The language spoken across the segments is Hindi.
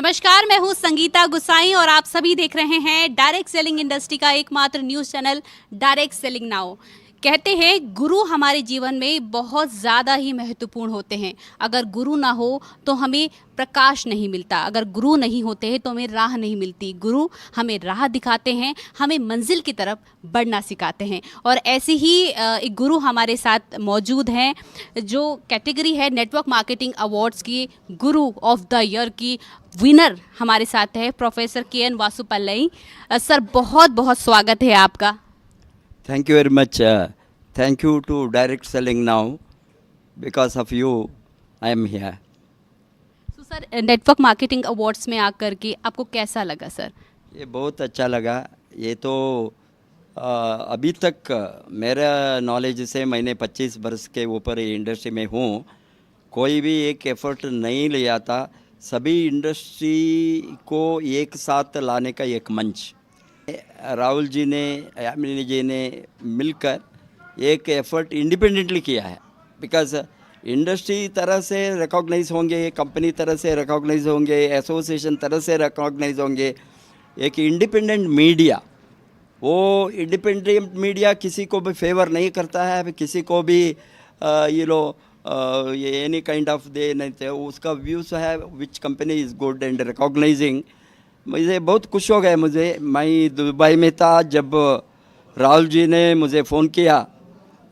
नमस्कार, मैं हूँ संगीता गुसाई और आप सभी देख रहे हैं डायरेक्ट सेलिंग इंडस्ट्री का एकमात्र news channel direct selling now. कहते हैं गुरु हमारे जीवन में बहुत ज़्यादा ही महत्वपूर्ण होते हैं। अगर गुरु ना हो तो हमें प्रकाश नहीं मिलता, अगर गुरु नहीं होते हैं तो हमें राह नहीं मिलती। गुरु हमें राह दिखाते हैं, हमें मंजिल की तरफ बढ़ना सिखाते हैं। और ऐसे ही एक गुरु हमारे साथ मौजूद हैं जो कैटेगरी है नेटवर्क मार्केटिंग अवार्ड्स की गुरु ऑफ द ईयर की विनर हमारे साथ है प्रोफेसर के.एन. वासुपल्लई। सर, बहुत बहुत स्वागत है आपका। Thank you very much. Thank you to Direct Selling Now. Because of you, I am here. तो सर, नेटवर्क मार्केटिंग अवार्ड्स में आकर के आपको कैसा लगा सर? ये बहुत अच्छा लगा। ये तो अभी तक मेरा नॉलेज से मैंने 25 वर्ष के ऊपर इंडस्ट्री में हूँ, कोई भी एक एफर्ट नहीं लिया था। सभी इंडस्ट्री को एक साथ लाने का एक मंच राहुल जी ने, यामिनी जी ने मिलकर एक एफर्ट इंडिपेंडेंटली किया है। बिकॉज इंडस्ट्री तरह से रिकॉग्नाइज होंगे, कंपनी तरह से रिकॉग्नाइज होंगे, एसोसिएशन तरह से रिकॉग्नाइज होंगे। एक इंडिपेंडेंट मीडिया, वो इंडिपेंडेंट मीडिया किसी को भी फेवर नहीं करता है, किसी को भी ये एनी काइंड ऑफ दे नहीं थे। उसका व्यूज़ है which company is good and recognising. मुझे बहुत खुश हो गए। मैं दुबई में था जब राहुल जी ने मुझे फ़ोन किया,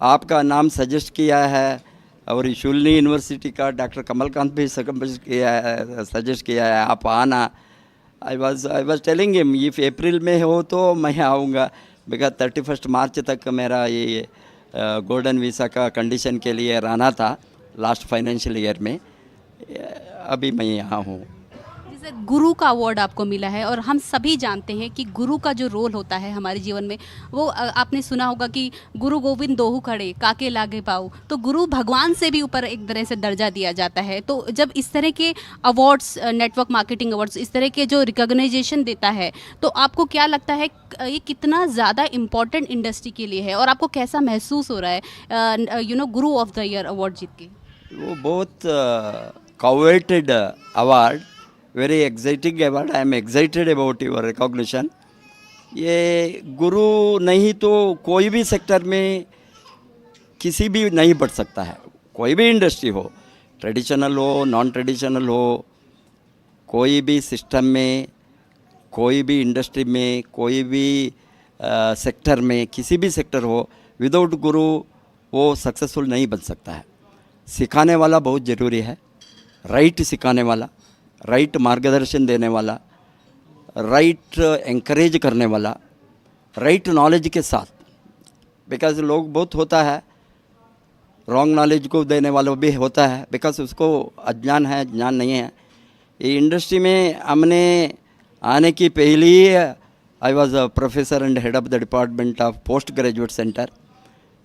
आपका नाम सजेस्ट किया है और शुल्नी यूनिवर्सिटी का डॉक्टर कमलकांत भी सजेस्ट किया है, आप आना। I was telling him if April में हो तो मैं आऊँगा, बिकॉज 31 मार्च तक मेरा ये गोल्डन वीज़ा का कंडीशन के लिए रहना था लास्ट फाइनेंशियल ईयर में। अभी मैं यहाँ हूँ। सर, गुरु का अवार्ड आपको मिला है और हम सभी जानते हैं कि गुरु का जो रोल होता है हमारे जीवन में, वो आपने सुना होगा कि गुरु गोविंद दोहु खड़े काके लागे पाऊ। तो गुरु भगवान से भी ऊपर एक तरह से दर्जा दिया जाता है। तो जब इस तरह के अवार्ड्स, नेटवर्क मार्केटिंग अवार्ड्स, इस तरह के जो रिकॉग्नाइजेशन देता है, तो आपको क्या लगता है ये कितना ज़्यादा इम्पोर्टेंट इंडस्ट्री के लिए है और आपको कैसा महसूस हो रहा है गुरु ऑफ द ईयर अवार्ड जीत के? वो बहुत coveted award, very exciting award. I am excited about your recognition. ये गुरु नहीं तो कोई भी सेक्टर में किसी भी नहीं बढ़ सकता है। कोई भी इंडस्ट्री हो, ट्रेडिशनल हो, नॉन ट्रेडिशनल हो, कोई भी सिस्टम में, कोई भी इंडस्ट्री में, कोई भी सेक्टर में, किसी भी सेक्टर हो, विदाउट गुरु वो सक्सेसफुल नहीं बन सकता है। सिखाने वाला बहुत ज़रूरी है, राइट सिखाने वाला, राइट मार्गदर्शन देने वाला, राइट एंकरेज करने वाला, राइट नॉलेज के साथ। बिकॉज लोग बहुत होता है, रॉन्ग नॉलेज को देने वाला भी होता है, बिकॉज उसको अज्ञान है, ज्ञान नहीं है। ये इंडस्ट्री में हमने आने की पहले ही I was a professor and head of the department of post graduate centre.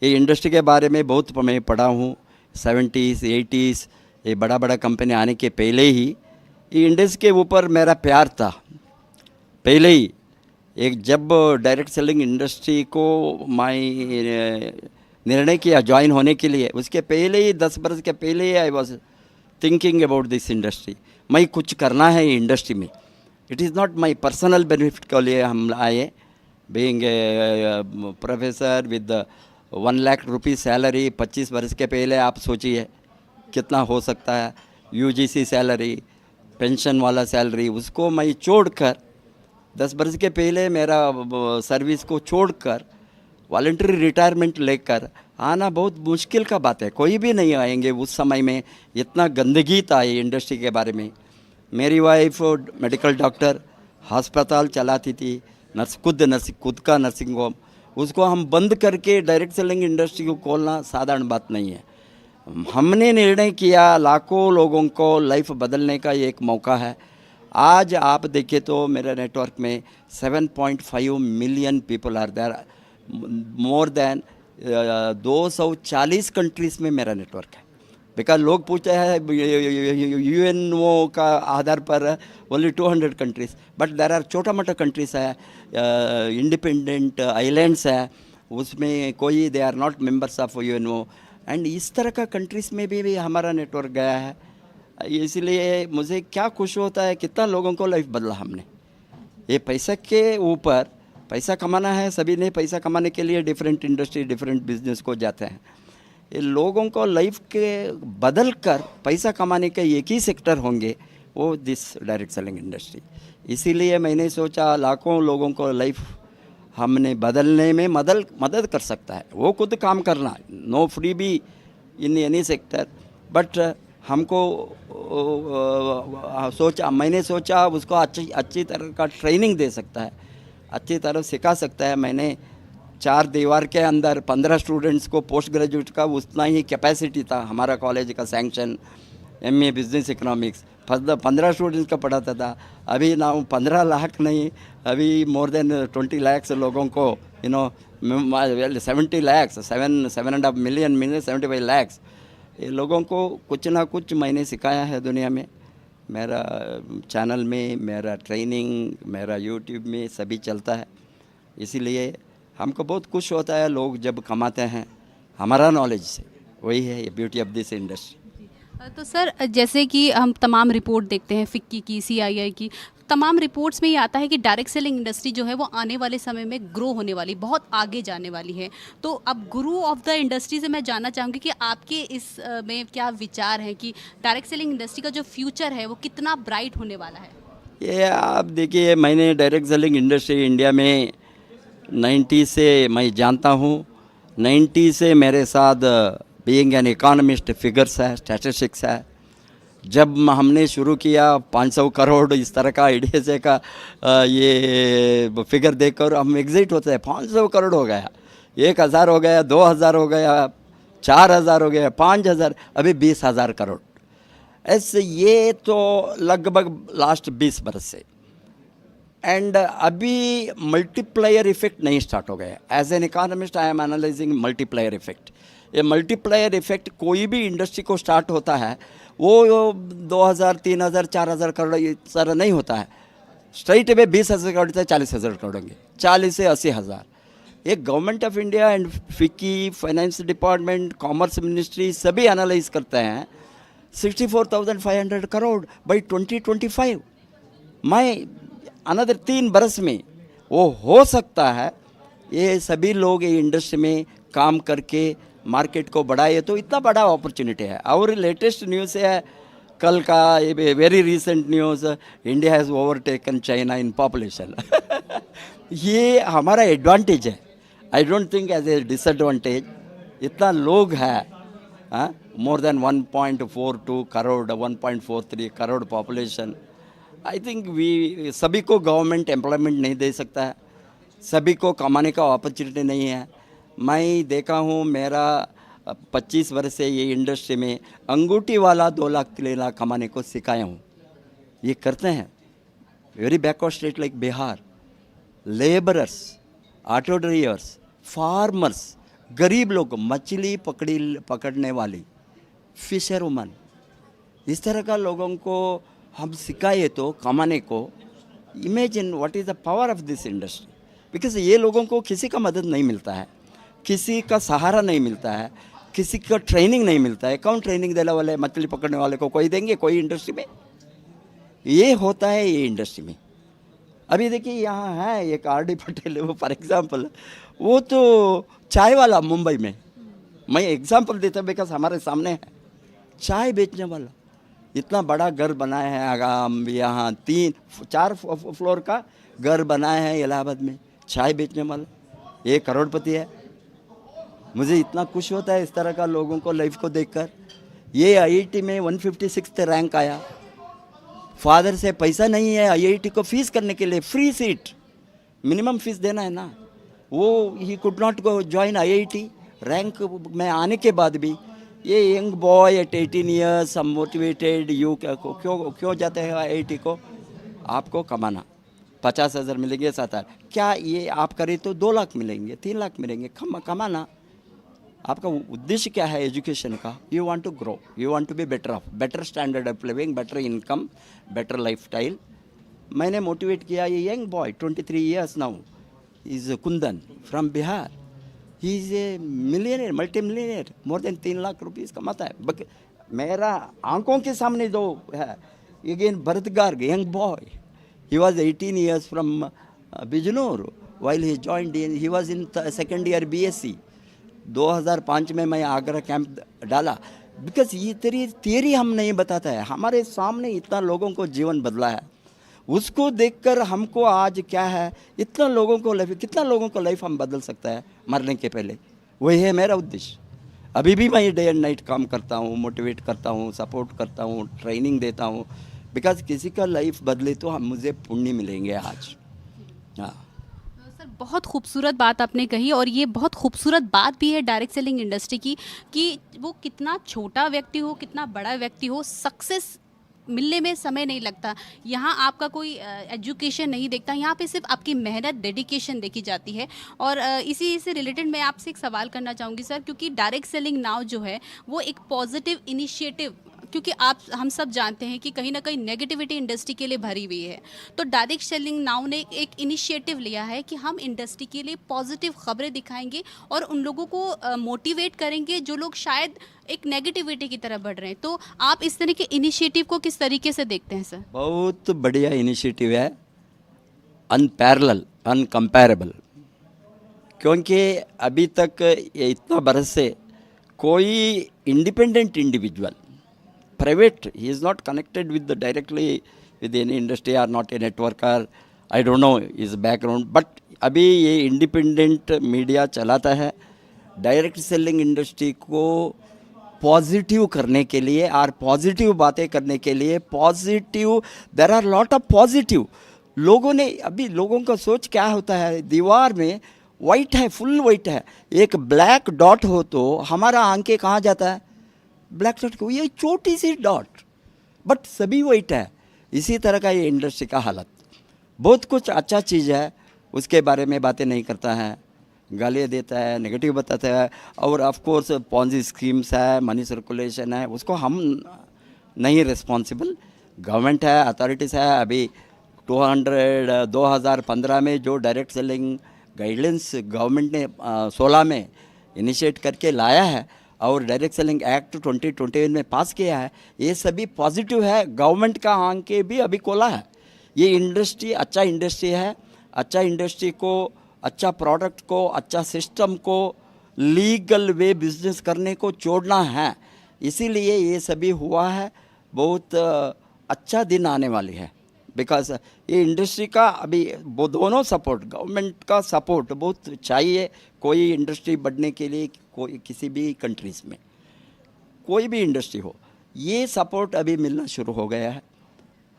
ये इंडस्ट्री के बारे में बहुत मैं पढ़ा हूँ। 70s 80s ये बड़ा बड़ा कंपनी आने के पहले ही ये इंडस्ट्री के ऊपर मेरा प्यार था। पहले ही एक जब डायरेक्ट सेलिंग इंडस्ट्री को मैं निर्णय किया ज्वाइन होने के लिए, उसके पहले ही 10 वर्ष के पहले ही I was thinking about this industry. मैं कुछ करना है इंडस्ट्री में। It is not my personal benefit के लिए हम आए। बीइंग प्रोफेसर विद 1 लाख रुपये सैलरी 25 वर्ष के पहले, आप सोचिए कितना हो सकता है। यूजीसी सैलरी, पेंशन वाला सैलरी, उसको मैं छोड़कर 10 वर्ष के पहले मेरा सर्विस को छोड़कर वॉलंटरी रिटायरमेंट लेकर आना बहुत मुश्किल का बात है। कोई भी नहीं आएंगे उस समय में। इतना गंदगी था ये इंडस्ट्री के बारे में। मेरी वाइफ मेडिकल डॉक्टर, अस्पताल चलाती थी, खुद का नर्सिंग होम, उसको हम बंद करके डायरेक्ट सेलिंग इंडस्ट्री को खोलना साधारण बात नहीं है। हमने निर्णय किया, लाखों लोगों को लाइफ बदलने का एक मौका है। आज आप देखें तो मेरे नेटवर्क में 7.5 million people are there, more than 240 countries में मेरा नेटवर्क है। बिकॉज लोग पूछते हैं यूएनओ का आधार पर only 200 countries, but there are छोटा मोटा कंट्रीज़ है, इंडिपेंडेंट आइलैंड्स है, उसमें कोई they are not members of UNO. And इस तरह का कंट्रीज़ में भी हमारा नेटवर्क गया है। इसलिए मुझे क्या खुश होता है, कितना लोगों को लाइफ बदला हमने। ये पैसा के ऊपर, पैसा कमाना है, सभी ने पैसा कमाने के लिए डिफरेंट इंडस्ट्री डिफरेंट बिजनेस को जाते हैं। ये लोगों को लाइफ के बदल कर पैसा कमाने के एक ही सेक्टर होंगे, वो दिस डायरेक्ट सेलिंग इंडस्ट्री। इसीलिए मैंने सोचा लाखों लोगों को लाइफ हमने बदलने में मदद कर सकता है। वो खुद काम करना, नो फ्री भी इन एनी सेक्टर, बट हमको मैंने सोचा उसको अच्छी तरह का ट्रेनिंग दे सकता है, अच्छी तरह सिखा सकता है। मैंने 4 दीवार के अंदर 15 स्टूडेंट्स को पोस्ट ग्रेजुएट का उतना ही कैपेसिटी था हमारा कॉलेज का sanction, MA business economics 15 students का पढ़ाता था। अभी ना 15 लाख नहीं, अभी मोर देन 20 lakhs लोगों को 70 lakhs 7.5 million 75 lakhs ये लोगों को कुछ ना कुछ मैंने सिखाया है दुनिया में। मेरा चैनल में, मेरा ट्रेनिंग, मेरा यूट्यूब में सभी चलता है। इसीलिए हमको बहुत खुश होता है लोग जब कमाते हैं हमारा नॉलेज से। वही है ब्यूटी ऑफ दिस इंडस्ट्री। तो सर, जैसे कि हम तमाम रिपोर्ट देखते हैं, फिक्की की, CII की, तमाम रिपोर्ट्स में ये आता है कि डायरेक्ट सेलिंग इंडस्ट्री जो है वो आने वाले समय में ग्रो होने वाली, बहुत आगे जाने वाली है। तो अब गुरु ऑफ द इंडस्ट्री से मैं जानना चाहूँगी कि आपके इस में क्या विचार हैं कि डायरेक्ट सेलिंग इंडस्ट्री का जो फ्यूचर है वो कितना ब्राइट होने वाला है? ये आप देखिए, मैंने डायरेक्ट सेलिंग इंडस्ट्री इंडिया में 90 से मैं जानता हूँ। 90 से मेरे साथ बीइंग एन इकोनॉमिस्ट फिगर्स है, स्टैटिस्टिक्स है। जब हमने शुरू किया 500 करोड़ इस तरह का आइडिया से का ये फिगर देखकर हम एग्जिट होते हैं। 500 करोड़ हो गया, 1000 हो गया, 2000 हो गया, 4000 हो गया, 5000, अभी 20,000 करोड़। ऐसे ये तो लगभग लास्ट 20 बरस से। एंड अभी मल्टीप्लायर इफेक्ट नहीं स्टार्ट हो गया। As an economist I am analysing multiplier effect. ये मल्टीप्लायर इफेक्ट कोई भी इंडस्ट्री को स्टार्ट होता है वो 2000, 3000, 4000 करोड़ इस तरह नहीं होता है। स्ट्राइट अवे 20,000 करोड़ से 40,000 करोड़ होंगे, 40 से 80,000। ये government of India and FICCI, finance department, commerce ministry सभी एनालाइज करते हैं 64,500 करोड़ बाई 2025। मैं अनदर 3 बरस में वो हो सकता है। ये सभी लोग ये इंडस्ट्री में काम करके मार्केट को बढ़ाए तो इतना बड़ा अपॉर्चुनिटी है। और लेटेस्ट न्यूज़ है कल का, very recent news, India has overtaken China in population. ये हमारा एडवांटेज है, I don't think as a disadvantage. इतना लोग है, more than 1.42 crore, 1.43 crore population. I think we सभी को गवर्नमेंट एम्प्लॉयमेंट नहीं दे सकता है, सभी को कमाने का अपॉर्चुनिटी नहीं है। मैं देखा हूँ, मेरा 25 वर्ष से ये इंडस्ट्री में अंगूठी वाला 2 लाख 3 लाख कमाने को सिखाया हूँ। ये करते हैं। Very backward state like Bihar, labourers, auto drivers, farmers, गरीब लोग, मछली पकड़ने वाली, फिशर वुमन, इस तरह का लोगों को हम सिखाए तो कमाने को। Imagine what is the power of this industry. Because ये लोगों को किसी का मदद नहीं मिलता है, किसी का सहारा नहीं मिलता है, किसी का ट्रेनिंग नहीं मिलता है। कौन ट्रेनिंग देने वाले? मछली पकड़ने वाले को कोई देंगे? कोई इंडस्ट्री में ये होता है। ये इंडस्ट्री में अभी देखिए यहाँ है एक RD पटेल, वो फॉर एग्जांपल, वो तो चाय वाला मुंबई में, मैं एग्जांपल देता हूँ बिकॉज हमारे सामने है, चाय बेचने वाला, इतना बड़ा घर बनाया है। यहाँ 3-4 फ्लोर का घर बनाया है इलाहाबाद में, चाय बेचने वाला, 1 करोड़पति है। मुझे इतना खुश होता है इस तरह का लोगों को लाइफ को देखकर। ये IIT में 156th रैंक आया। फादर से पैसा नहीं है IIT को फीस करने के लिए, फ्री सीट, मिनिमम फीस देना है ना। वो he could not go join IIT। Rank में आने के बाद भी ये young boy eight 18 years motivated, you क्यों जाते हैं IIT को? आपको कमाना 50,000 मिलेंगे, 7,000, क्या ये आप करें तो 2 लाख मिलेंगे, 3 लाख मिलेंगे। कमाना आपका उद्देश्य क्या है एजुकेशन का? You want to grow, you want to be better off, better standard of living, better income, better lifestyle. मैंने मोटिवेट किया ये young boy 23 years now, is Kundan from Bihar. He is a millionaire, multi millionaire, more than 3 lakh rupees कमाता है। मेरा आंखों के सामने जो है, again Bharat Garg, young boy, he was 18 years from Bijnor while he joined in, he was in second year BSc. 2005 में मैं आगरा कैंप डाला, बिकॉज ये तेरी थियरी हम नहीं बताता है, हमारे सामने इतना लोगों को जीवन बदला है, उसको देखकर हमको आज क्या है, इतना लोगों को लाइफ, कितना लोगों को लाइफ हम बदल सकता है मरने के पहले, वही है मेरा उद्देश्य। अभी भी मैं डे एंड नाइट काम करता हूँ, मोटिवेट करता हूँ, सपोर्ट करता हूँ, ट्रेनिंग देता हूँ, बिकॉज किसी का लाइफ बदले तो हम मुझे पुण्य मिलेंगे आज। हाँ सर, बहुत खूबसूरत बात आपने कही, और ये बहुत खूबसूरत बात भी है डायरेक्ट सेलिंग इंडस्ट्री की कि वो कितना छोटा व्यक्ति हो, कितना बड़ा व्यक्ति हो, सक्सेस मिलने में समय नहीं लगता। यहाँ आपका कोई एजुकेशन नहीं देखता, यहाँ पे सिर्फ आपकी मेहनत, डेडिकेशन देखी जाती है। और इसी से रिलेटेड मैं आपसे एक सवाल करना चाहूँगी सर, क्योंकि डायरेक्ट सेलिंग नाउ जो है वो एक पॉजिटिव इनिशिएटिव, क्योंकि हम सब जानते हैं कि कहीं ना कहीं नेगेटिविटी इंडस्ट्री के लिए भरी हुई है, तो डायरेक्ट सेलिंग नाउ ने एक इनिशिएटिव लिया है कि हम इंडस्ट्री के लिए पॉजिटिव खबरें दिखाएंगे और उन लोगों को मोटिवेट करेंगे जो लोग शायद एक नेगेटिविटी की तरफ बढ़ रहे हैं। तो आप इस तरह के इनिशिएटिव को किस तरीके से देखते हैं सर? बहुत बढ़िया इनिशिएटिव है, अनपैरेलल, अनकम्पेरेबल, क्योंकि अभी तक ये इतना बरस से कोई independent individual, private, he is not connected with the directly with any industry or not a networker, I don't know his background, but अभी ये इंडिपेंडेंट मीडिया चलाता है डायरेक्ट सेलिंग इंडस्ट्री को पॉजिटिव करने के लिए और पॉजिटिव बातें करने के लिए। Positive, there are lot of positive. लोगों ने, अभी लोगों का सोच क्या होता है, दीवार में वाइट है, फुल वाइट है, एक ब्लैक डॉट हो तो हमारा आंखें कहाँ जाता है, ब्लैक डॉट को, ये छोटी सी डॉट, बट सभी वाइट है। इसी तरह का ये इंडस्ट्री का हालत, बहुत कुछ अच्छा चीज़ है उसके बारे में बातें नहीं करता है, गालियाँ देता है, नेगेटिव बताता है, और ऑफ कोर्स पॉन्जी स्कीम्स है, मनी सर्कुलेशन है, उसको हम नहीं रिस्पॉन्सिबल, गवर्नमेंट है, अथॉरिटीज़ है। अभी 2015 में जो डायरेक्ट सेलिंग गाइडलाइंस गवर्नमेंट ने 16 में इनिशिएट करके लाया है और डायरेक्ट सेलिंग एक्ट 2021 में पास किया है, ये सभी पॉजिटिव है। गवर्नमेंट का आंखें भी अभी खोला है, ये इंडस्ट्री अच्छा इंडस्ट्री है, अच्छा इंडस्ट्री को, अच्छा प्रोडक्ट को, अच्छा सिस्टम को लीगल वे बिजनेस करने को छोड़ना है, इसीलिए ये सभी हुआ है। बहुत अच्छा दिन आने वाली है, बिकॉज ये इंडस्ट्री का अभी वो दोनों सपोर्ट, गवर्नमेंट का सपोर्ट बहुत चाहिए कोई इंडस्ट्री बढ़ने के लिए, कोई किसी भी कंट्रीज़ में कोई भी इंडस्ट्री हो, ये सपोर्ट अभी मिलना शुरू हो गया है।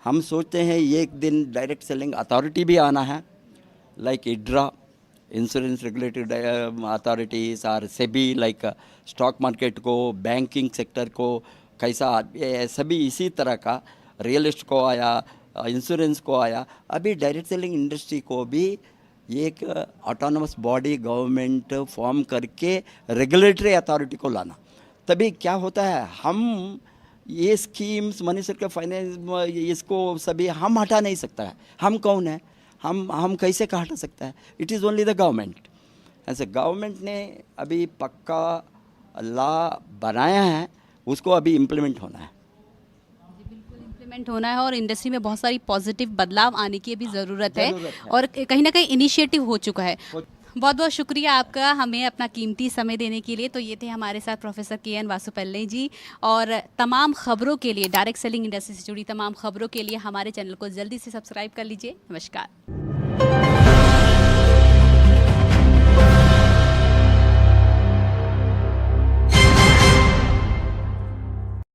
हम सोचते हैं एक दिन डायरेक्ट सेलिंग अथॉरिटी भी आना है, लाइक इड्रा, इंश्योरेंस रेगुलेटरी अथॉरिटीज़, और सेबी, लाइक स्टॉक मार्केट को, बैंकिंग सेक्टर को कैसा, सभी इसी तरह का, रियल एस्टेट को आया, इंश्योरेंस को आया, अभी डायरेक्ट सेलिंग इंडस्ट्री को भी एक ऑटोनमस बॉडी गवर्नमेंट फॉर्म करके रेगुलेटरी अथॉरिटी को लाना, तभी क्या होता है, हम ये स्कीम्स, मनी सर्कुलर फाइनेंस, इसको सभी हम हटा नहीं सकता है। हम कौन है, हम कैसे का हटा सकता है, it is only the government. ऐसे गवर्नमेंट ने अभी पक्का लॉ बनाया है, उसको अभी इम्प्लीमेंट होना है, इम्प्लीमेंट होना है, और इंडस्ट्री में बहुत सारी पॉजिटिव बदलाव आने की भी ज़रूरत है, और कहीं ना कहीं इनिशिएटिव हो चुका है। बहुत बहुत शुक्रिया आपका हमें अपना कीमती समय देने के लिए। तो ये थे हमारे साथ प्रोफेसर के.एन. वासुपल्ले जी, और तमाम खबरों के लिए, डायरेक्ट सेलिंग इंडस्ट्री से जुड़ी तमाम खबरों के लिए हमारे चैनल को जल्दी से सब्सक्राइब कर लीजिए। नमस्कार।